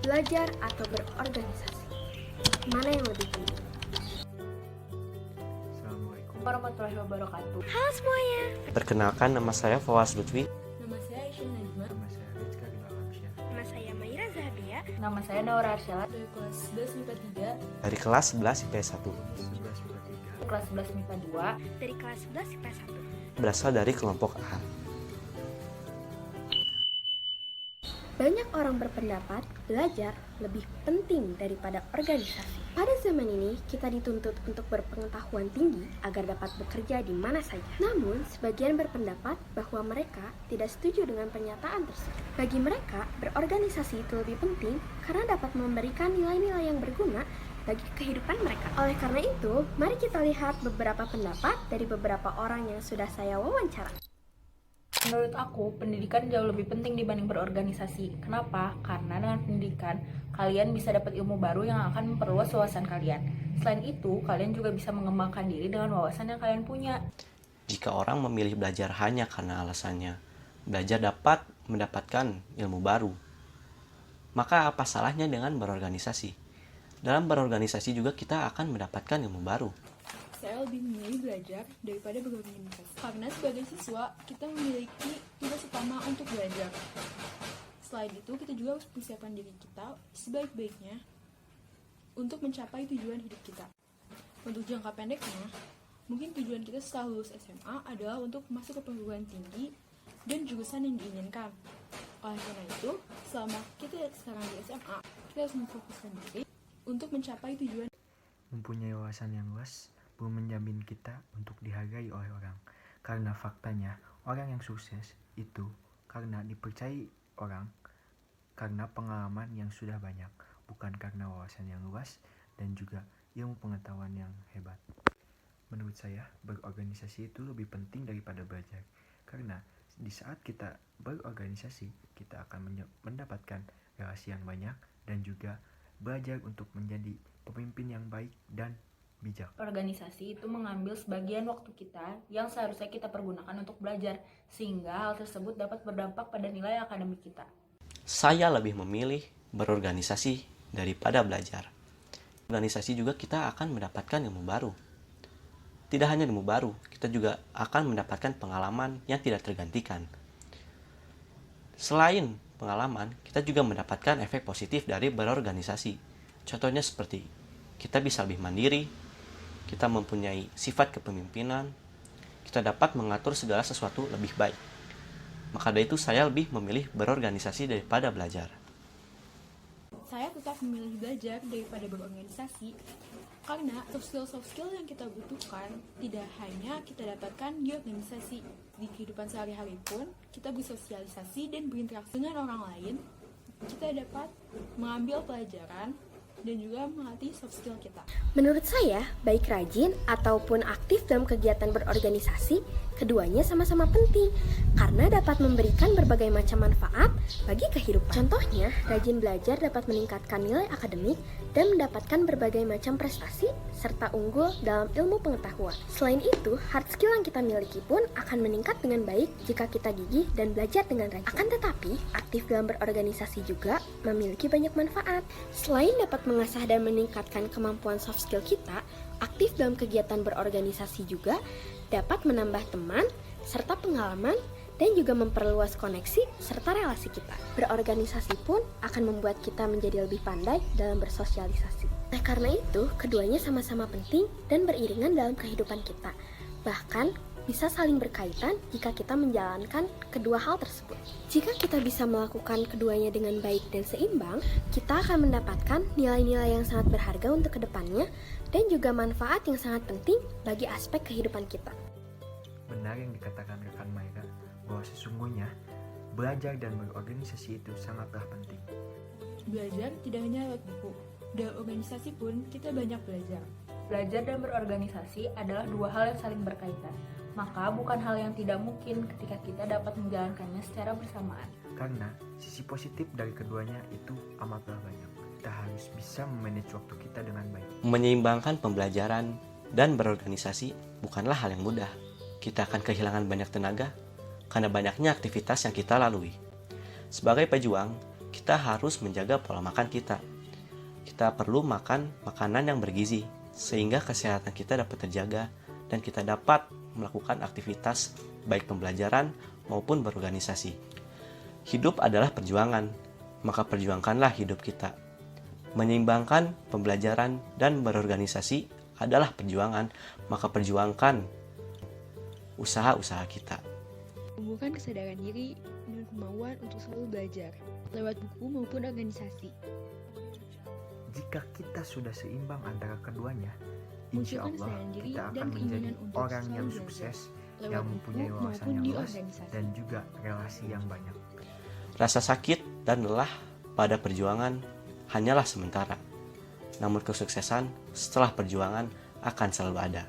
belajar atau berorganisasi? Mana yang lebih penting? Assalamualaikum warahmatullahi wabarakatuh. Halo semuanya. Perkenalkan, nama saya Fawaz Lutfi. Nama saya Aisyah Najma. Nama saya Rizka Ridha. Nama saya Maira Zahabia. Nama saya Naura Arsyala dari kelas 11 MIPA 3, Dari kelas 11 IPS 1. 11 IPA 3. kelas 11 MIPA 2. Dari kelas 11 IPS 1. Berasal dari kelompok A. Banyak orang berpendapat belajar lebih penting daripada organisasi. Pada zaman ini, kita dituntut untuk berpengetahuan tinggi agar dapat bekerja di mana saja. Namun, sebagian berpendapat bahwa mereka tidak setuju dengan pernyataan tersebut. Bagi mereka, berorganisasi itu lebih penting karena dapat memberikan nilai-nilai yang berguna bagi kehidupan mereka. Oleh karena itu, mari kita lihat beberapa pendapat dari beberapa orang yang sudah saya wawancara. Menurut aku, pendidikan jauh lebih penting dibanding berorganisasi. Kenapa? Karena dengan pendidikan, kalian bisa dapat ilmu baru yang akan memperluas wawasan kalian. Selain itu, kalian juga bisa mengembangkan diri dengan wawasan yang kalian punya. Jika orang memilih belajar hanya karena alasannya belajar dapat mendapatkan ilmu baru, maka apa salahnya dengan berorganisasi? Dalam berorganisasi juga kita akan mendapatkan ilmu baru. Saya lebih memilih belajar daripada berorganisasi. Karena sebagai siswa, kita memiliki tugas utama untuk belajar. Selain itu, kita juga harus persiapkan diri kita sebaik-baiknya untuk mencapai tujuan hidup kita. Untuk jangka pendeknya, mungkin tujuan kita setelah lulus SMA adalah untuk masuk ke perguruan tinggi dan jurusan yang diinginkan. Oleh karena itu, selama kita sekarang di SMA, kita harus memfokuskan diri untuk mencapai tujuan. Mempunyai wawasan yang luas belum menjamin kita untuk dihargai oleh orang. Karena faktanya, orang yang sukses itu karena dipercayai orang, karena pengalaman yang sudah banyak, bukan karena wawasan yang luas dan juga ilmu pengetahuan yang hebat. Menurut saya, berorganisasi itu lebih penting daripada belajar. Karena di saat kita berorganisasi, kita akan mendapatkan relasi yang banyak dan juga belajar untuk menjadi pemimpin yang baik dan bijak. Organisasi itu mengambil sebagian waktu kita yang seharusnya kita pergunakan untuk belajar, sehingga hal tersebut dapat berdampak pada nilai akademik kita. Saya lebih memilih berorganisasi daripada belajar. Organisasi juga kita akan mendapatkan ilmu baru. Tidak hanya ilmu baru, kita juga akan mendapatkan pengalaman yang tidak tergantikan. Selain pengalaman, kita juga mendapatkan efek positif dari berorganisasi. Contohnya seperti kita bisa lebih mandiri, kita mempunyai sifat kepemimpinan, kita dapat mengatur segala sesuatu lebih baik. Maka dari itu saya lebih memilih berorganisasi daripada belajar. Saya tetap memilih belajar daripada berorganisasi karena soft skill yang kita butuhkan tidak hanya kita dapatkan di organisasi. Di kehidupan sehari-hari pun kita bersosialisasi dan berinteraksi dengan orang lain, kita dapat mengambil pelajaran dan juga melatih soft skill kita. Menurut saya, baik rajin ataupun aktif dalam kegiatan berorganisasi, keduanya sama-sama penting karena dapat memberikan berbagai macam manfaat bagi kehidupan. Contohnya, rajin belajar dapat meningkatkan nilai akademik dan mendapatkan berbagai macam prestasi serta unggul dalam ilmu pengetahuan. Selain itu, hard skill yang kita miliki pun akan meningkat dengan baik jika kita gigih dan belajar dengan rajin. Akan tetapi, aktif dalam berorganisasi juga memiliki banyak manfaat. Selain dapat mengasah dan meningkatkan kemampuan soft skill kita, aktif dalam kegiatan berorganisasi juga dapat menambah teman serta pengalaman dan juga memperluas koneksi serta relasi kita. Berorganisasi pun akan membuat kita menjadi lebih pandai dalam bersosialisasi. Nah, karena itu, keduanya sama-sama penting dan beriringan dalam kehidupan kita. Bahkan, bisa saling berkaitan jika kita menjalankan kedua hal tersebut. Jika kita bisa melakukan keduanya dengan baik dan seimbang, kita akan mendapatkan nilai-nilai yang sangat berharga untuk kedepannya dan juga manfaat yang sangat penting bagi aspek kehidupan kita. Benar yang dikatakan rekan Maira, bahwa sesungguhnya belajar dan berorganisasi itu sangatlah penting. Belajar tidak hanya lewat buku, dalam organisasi pun kita banyak belajar. Belajar dan berorganisasi adalah dua hal yang saling berkaitan. Maka bukan hal yang tidak mungkin ketika kita dapat menjalankannya secara bersamaan. Karena sisi positif dari keduanya itu amatlah banyak. Kita harus bisa memanage waktu kita dengan baik. Menyeimbangkan pembelajaran dan berorganisasi bukanlah hal yang mudah. Kita akan kehilangan banyak tenaga karena banyaknya aktivitas yang kita lalui. Sebagai pejuang, kita harus menjaga pola makan kita. Kita perlu makan makanan yang bergizi, sehingga kesehatan kita dapat terjaga dan kita dapat melakukan aktivitas baik pembelajaran maupun berorganisasi. Hidup adalah perjuangan, maka perjuangkanlah hidup kita. Menyeimbangkan pembelajaran dan berorganisasi adalah perjuangan, maka perjuangkan usaha-usaha kita. Tumbuhkan kesadaran diri dan kemauan untuk selalu belajar, lewat buku maupun organisasi. Jika kita sudah seimbang antara keduanya, insya Munculkan Allah kesadaran diri kita dan akan menjadi keinginan untuk orang yang selalu sukses, lewat yang buku mempunyai wawasan maupun yang di luas, organisasi. dan juga relasi yang banyak. Rasa sakit dan lelah pada perjuangan hanyalah sementara. Namun kesuksesan setelah perjuangan akan selalu ada.